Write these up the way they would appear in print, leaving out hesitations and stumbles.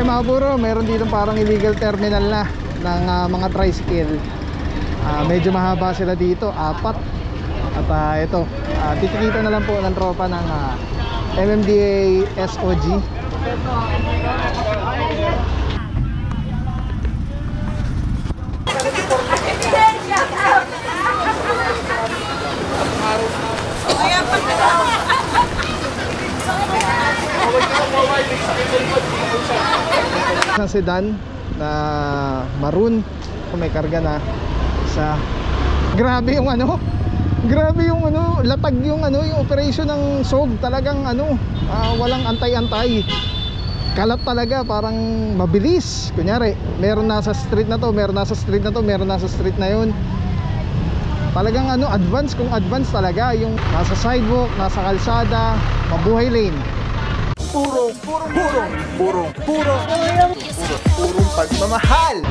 Okay mga buro, meron dito parang illegal terminal na ng mga tricycle. Medyo mahaba sila dito, 4. At ito, titikita na lang po ng tropa ng MMDA SOG. Isang sedan na maroon, may karga na sa grabe yung latag yung yung operation ng SOG. Talagang walang antay-antay, kalat talaga, parang mabilis. Kunyari meron nasa street na to, meron nasa street na to, meron nasa street na yun. Talagang advance kung advance talaga, yung nasa sidewalk, nasa kalsada, mabuhay lane. Purong pagmamahal.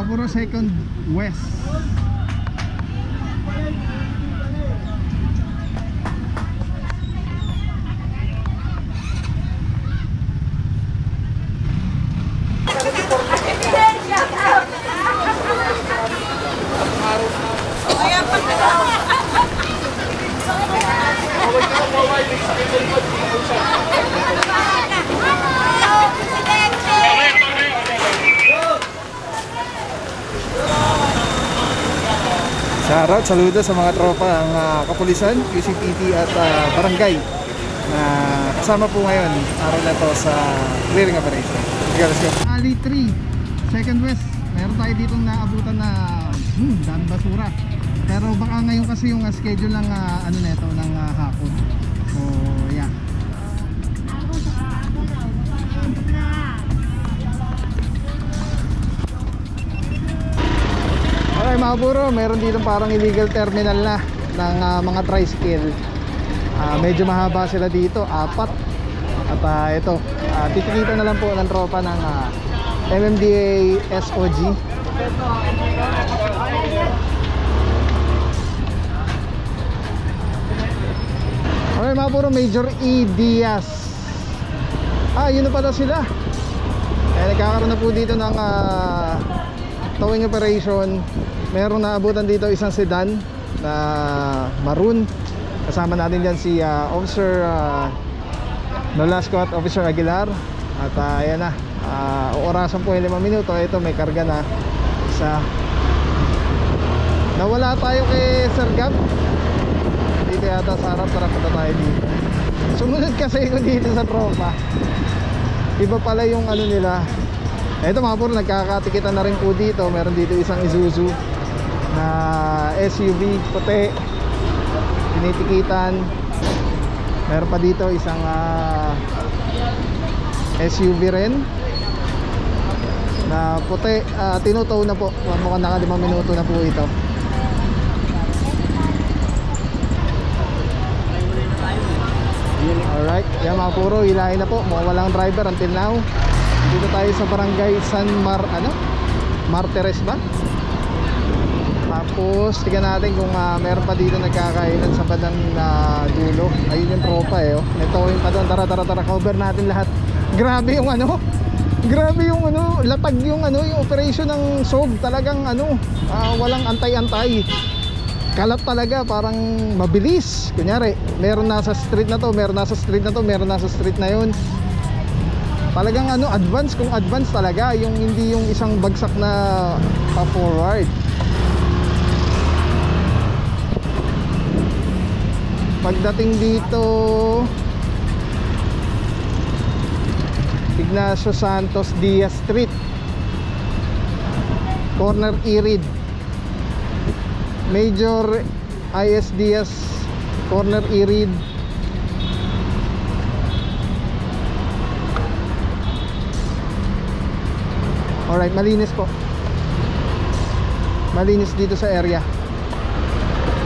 Puro second west. Shoutout, saludo sa mga tropa ng kapulisan, QCPD at barangay na kasama po ngayon araw na to sa clearing operation. Okay, let's go. Ali 3, second west. Meron tayo ditong naabutan na dami basura. Pero baka ngayon kasi yung schedule ng neto ng hapon. So yeah. Okay mga buro, meron dito parang illegal terminal na ng mga tricycle. Medyo mahaba sila dito, 4. At ito, titikita na lang po ng tropa ng MMDA SOG. Okay mga buro, Major E. Diaz. Yun na pala sila. Nagkakaroon na po dito ng towing operation. Meron naabutan dito isang sedan na maroon. Kasama natin dyan si Officer Nolasco at Officer Aguilar. At ayan na, orasan po yung 5 minuto. Ito may karga na sa nawala tayo kay Sir Gab. Dito yata sa harap, tara punta tayo dito. Sumunod kasi ko dito sa tropa. Iba pala yung nila. Ito mga puro, nagkakatikitan na rin po dito. Meron dito isang Isuzu na SUV puti, tinitikitan. Meron pa dito isang SUV rin na puti, tinutow na po. Mukhang naka 5 minuto na po ito. Alright, yan mga puro, hilahin na po. Mukhang walang driver until now. Dito tayo sa barangay San Martires ba? Tapos tingnan natin kung meron pa dito nagkakainan sa bandang dulo. Ayun yung tropa Nitowing pa doon. Tara, cover natin lahat. Grabe yung grabe yung latag yung yung operation ng SOG. Talagang walang antay-antay, kalat talaga, parang mabilis. Kunyari meron nasa street na to, meron nasa street na to, meron nasa street na yun. Talagang advance kung advance talaga, yung hindi yung isang bagsak na pa-forward. Pagdating dito Ignacio Santos Diaz Street, corner Irid. Major I.S. Diaz, corner Irid. Alright, malinis po. Malinis dito sa area.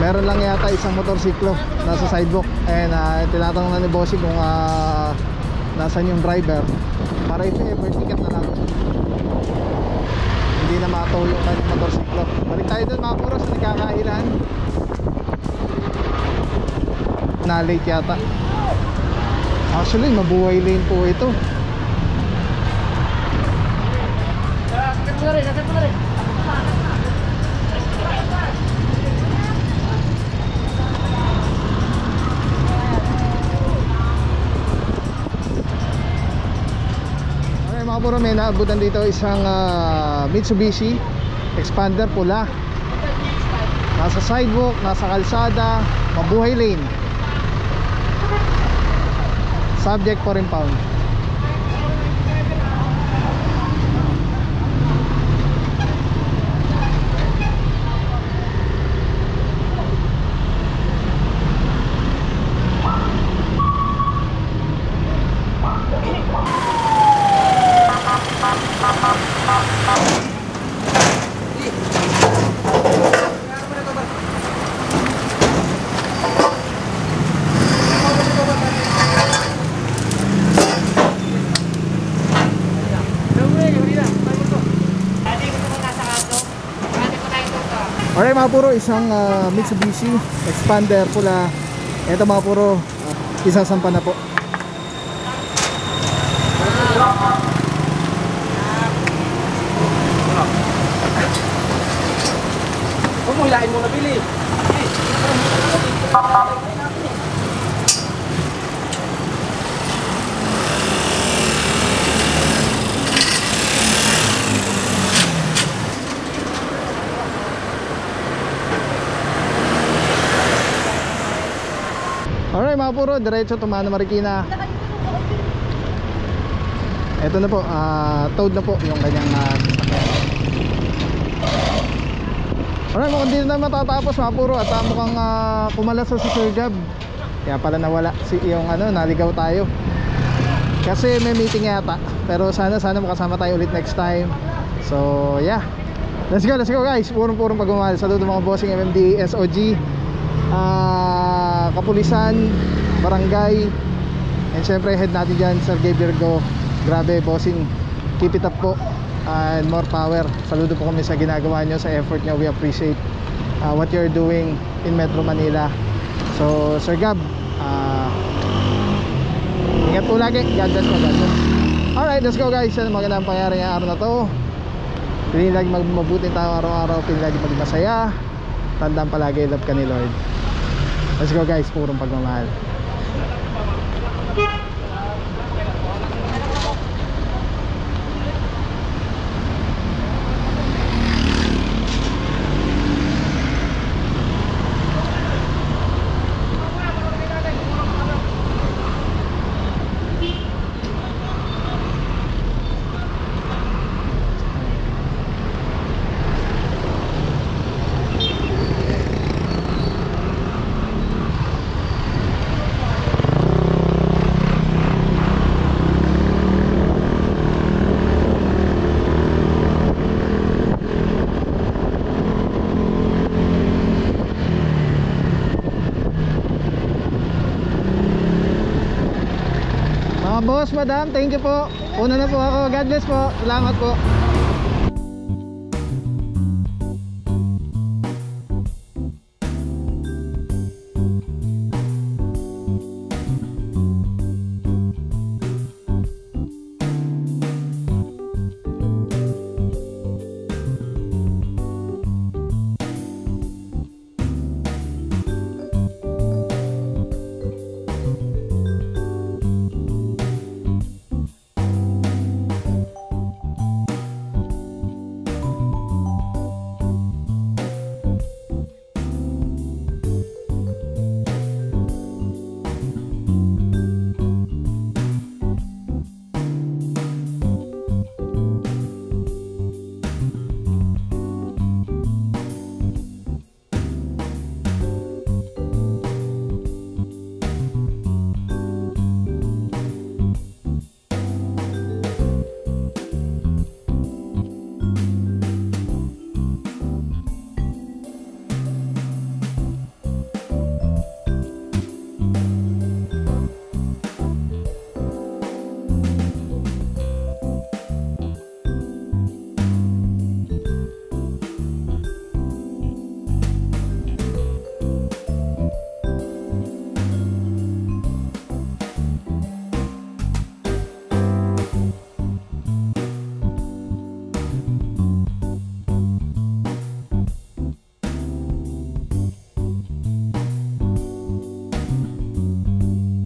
Meron lang yata isang motorsiklo nasa sidewalk. And tinatanong na ni Bossy kung nasan yung driver, para if ever ticket na lang, hindi na matow yung kanyang motorsiklo. Balik tayo dun mga puro sa nagkakailan. Na late yata. Actually mabuhay lane po ito. Okay mga puro, may naabutan dito isang Mitsubishi Expander pula. Nasa sidewalk, nasa kalsada, mabuhay lane. Subject for impound. Alright mga puro, isang Mitsubishi Expander pula. Ito mga puro, isasampa na po. Huwag mo hilain mo na, Billy. Alright mga puro, diretso Tumana Marikina. Ito na po, towed na po yung kanyang sasakyan. Alright, mukhang dito na matatapos mga puro. At mukhang kumalas si Sir Gab. Kaya pala nawala yung naligaw tayo. Kasi may meeting yata. Pero sana makasama tayo ulit next time. So yeah, let's go guys. Purong pagmamahal. Saludo mga bossing MMDA, SOG, Kapulisan, Barangay. And syempre head natin dyan, Sergey Virgo. Grabe bossing, keep it up po, and more power. Saludo po kami sa ginagawa nyo, sa effort nyo. We appreciate what you're doing in Metro Manila. So Sir Gab, ingat po lagi. God bless po, God bless. Alright, let's go guys. Yan ang magandang pangyari ngayong araw na to. Pili lagi mabuti tayo araw-araw. Pili lagi maging masaya. Tandaan palagi, love ka ni Lord. Let's go guys, purong pagmamahal. Boss, madam, thank you po. Una na po ako. God bless po. Salamat po.